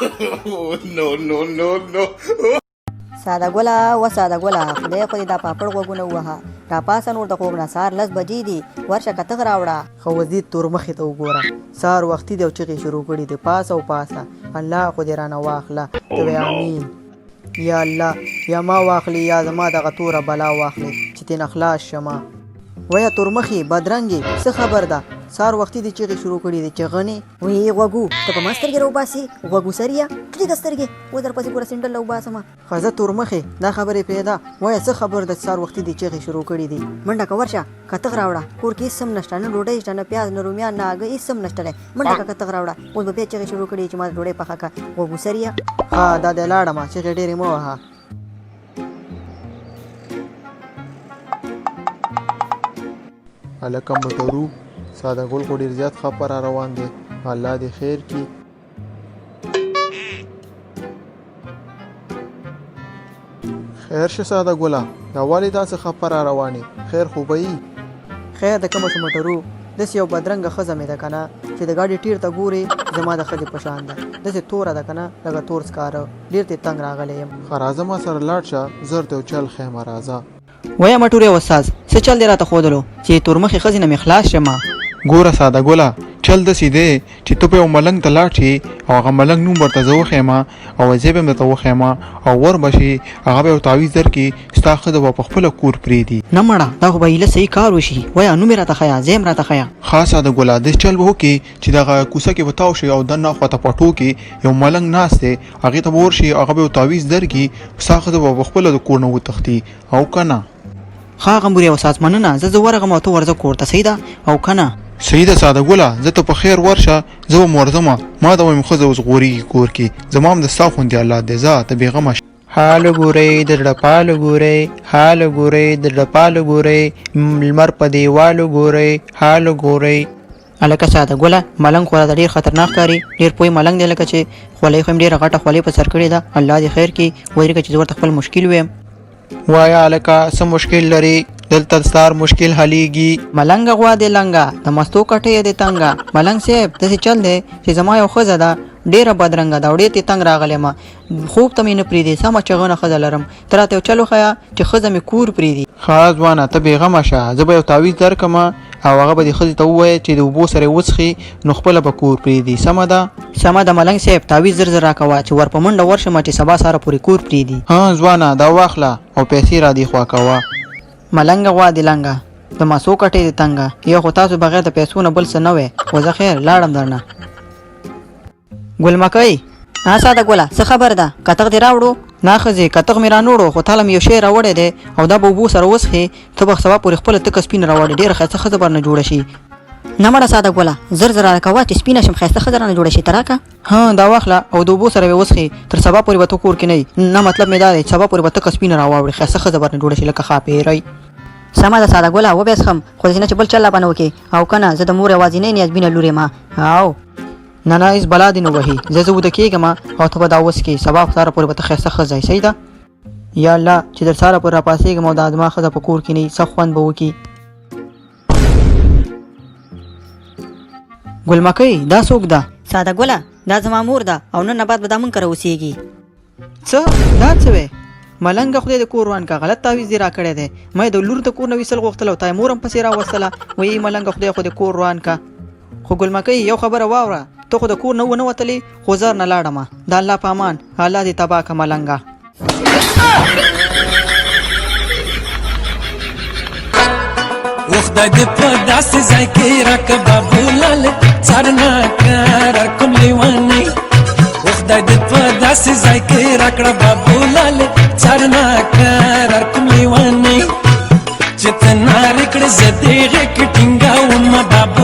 No, no, no, no. ساده ګله و ساده ګله خدای خو دې دا پاپړ غوږونه ووهه راپاسه نور د خوب نه سهار 10 بجې دي ورشه کتغ راوړه خو وزید تور مخې ته وګوره سهار وختي دی او چغې شروع کړي دي پاسه او پاسه الله خو دې رانه واخله ته وایې امین یا الله یا ما واخلي یا زما دغه توره بلا واخلي چې ترېنه خلاص شمه وایه تور مخې بدرنګې څه خبر ده سهار وختي دې چغې شروع کړي دي چغنې وی غوږو ته په ما سترګې راوباسې غوږو سريه کلي د سترګې و در پسې ګوره سینډل راوباسمه ښځه تور مخې دا خبرې پیدا وایه څه خبر ده چې سهار وختي دې چغې شروع کړي دي منډه که ورشه کتغ راوړه کور کې هېڅ هم نشته نه ډوډۍ شته نه پیاز نه رومیان نه هګۍ هېڅ هم نشته دی منډه که کتغ راوړه اوس به بیا چغې شروع کړي چې ما ډوډۍ پخه کړه غوږو سريه ها دا دی لاړمه چغې ډېرې مه وهه هلکه موټرو ساده ګل خو ډېر زیات ښه پر روان دی الله دې خیر کړي خیر شه ساده ګله دا ولې داسې ښه پر روانې خیر خو به یي خیر د کومه شو موټرو داسې یو بدرنګه ښځه مې ده که نه چې د ګاډي ټیر ته ګورې زما د ښځې په شان ده داسې توره ده که نه لږه تور سکاره ډېر ترې تنګ راغلی یم ښه راځه ما سره لاړ شه زر ته یو چل ښیمه راځه وایه مټورې استاذ څه چل دې راته ښودلو چې تور مخې ښځې نه مې خلاص شمه ګوره ساده ګله چل داسې دی چې ته په یو ملنګ ته لاړ شې او هغه ملنګ نوم ورته زه وښیمه او وظیفه به م درته وښیمه او ور به شي هغه به یو تعویض درکړي ستا ښځه به په خپله کور پرېږدي نه مړه دا خو به هیله صحیح کار وشي وایه نوم یې راته ښیه ځای م راته ښیه ښه ساده ګله داسې چل به وکړي چې دغه کوڅه کې به تاو شي او دننه خواته پټو کې یو ملنګ ناست دی هغې ته به ورشي هغه به یو تعویض درکړي ستا ښځه به په خپله د کور نه وتښتي او که نه ښه غمبورې استاذ مننه زه ورغم او ته ورځه کور ته صحیح ده او که نه صحیح ده ساده ګله زه ته په خیر ورشه زه به م ورځمه ما ته وایم ښځه اوس غورېږي کور کې زما هم د ستا غوندې اولاد دی ځه ته بېغمه شه حال ګورئ د زړه پالو ګورئ حال ګورئ د زړه پالو ګورئ لمر په دیوالو ګورئ حال ګورئ هلکه ساده ګله ملنګ خو راته ډېر خطرناک ښکاري ډېر پوه ملنګ دی لکه چې خولۍ خو یې ډېره غټه خولۍ په سر کړې ده الله دې خیر کړي ودرېږه چې زه ورته خپل مشکل ویم وایه هلکه څه مشکل لري دلته ستار مشکل حلیږي ملنګه غوا دې لنګه د مستو کټۍ دې تنګه ملنګ صاحب داسې چل دی چې زما یو ښځه ده ډېره بدرنګه ده او ډېر ترې تنګ راغلی یم خوب ته مې نه پرېږدي سمه چغنه ښځه لرم ته راته یو چل وښیه چې ښځه مې کور پرېږدي ښه ځوانه ته بېغمه شه زه به یو تعویض درکړمه او هغه به دې ښځې ته ووایه چې د اوبو سره یې وڅښي نو خپله به کور پرېږدي سمه ده سمه ده ملنګ صاحب تعویض زر زر راکوه چې ور په منډه ورشمه چې سبا سهاره پورې کور پرېږدي ها ځوانه دا واخله او پیسې را دې خوا کوه ملنګه غوا دې لنګه د مسو کټۍ دې تنګه یو خو تاسو بغیر د پیسو نه بل څه نه وی خو زه خیر لاړم درنه ګل مکۍ ها ساده ګله څه خبر ده کتغ دې راوړو نه ښځې کتغ مې رانوړو خو تاله مې یو شی راوړی دی او دا به اوبو سره وڅښې ته به سبا پورې خپله تکه سپینه راوړې ډېره ښایسته ښځه به نه جوړه شي نه مړه ساده ګله زر زر راکوه چې سپینه شم ښایسته ښځه رانه جوړه شي ته راکړه ها دا واخله او د اوبو سره به وڅښې تر سبا پورې به ته کور کې نه نه مطلب مې دا دی چې سبا پورې به تکه سپینه راواوړې ښایسته ښځه به نه جوړه شي لکه ښاپېرۍ سمه ده ساده ګله وبیا څښم خو داسې نه چې بل چل لا به نه وکړې او که نه زه د مور یوازینۍ نیازبینه لور یم او نه نه هېڅ بلا دې نه وهي زه وده کېږم او ته به دا وڅکې سبا سهاره پورې به ته ښایسته ښځه یې صحیح ده یا الله چې در سهاره پورې راپاڅېږم او دا زما ښځه په کور کې نه وي څه خوند به وکړي ګل مکۍ دا څوک ده ساده ګله دا زما مور ده او نن نه بعد به دا مونږ کره اوسېږي څه دا څه وی ملنګه خدای د کور روان کا غلط تعویض دې راکړی دی ما یې د لور د کور نه ویستل غوښتل او تا یې مور هم پسې راوستله وایي ملنګه خدای خو د کور روان کا خو ګل مکۍ یو خبره واوره ته خو د کور نه ونه وتلې خو زر نه لاړمه د الله په امان الله دې تباه که ملنګه خدای دې په داسې ځای کې راکړه بابولاله څارناکه راکړم لیوانې خدای دې په داسې ځای کې راکړه بابولاله څارناکه راکړم لیوانې چې ته نارې کړې زه دې غېږ کې ټینګاوم بابا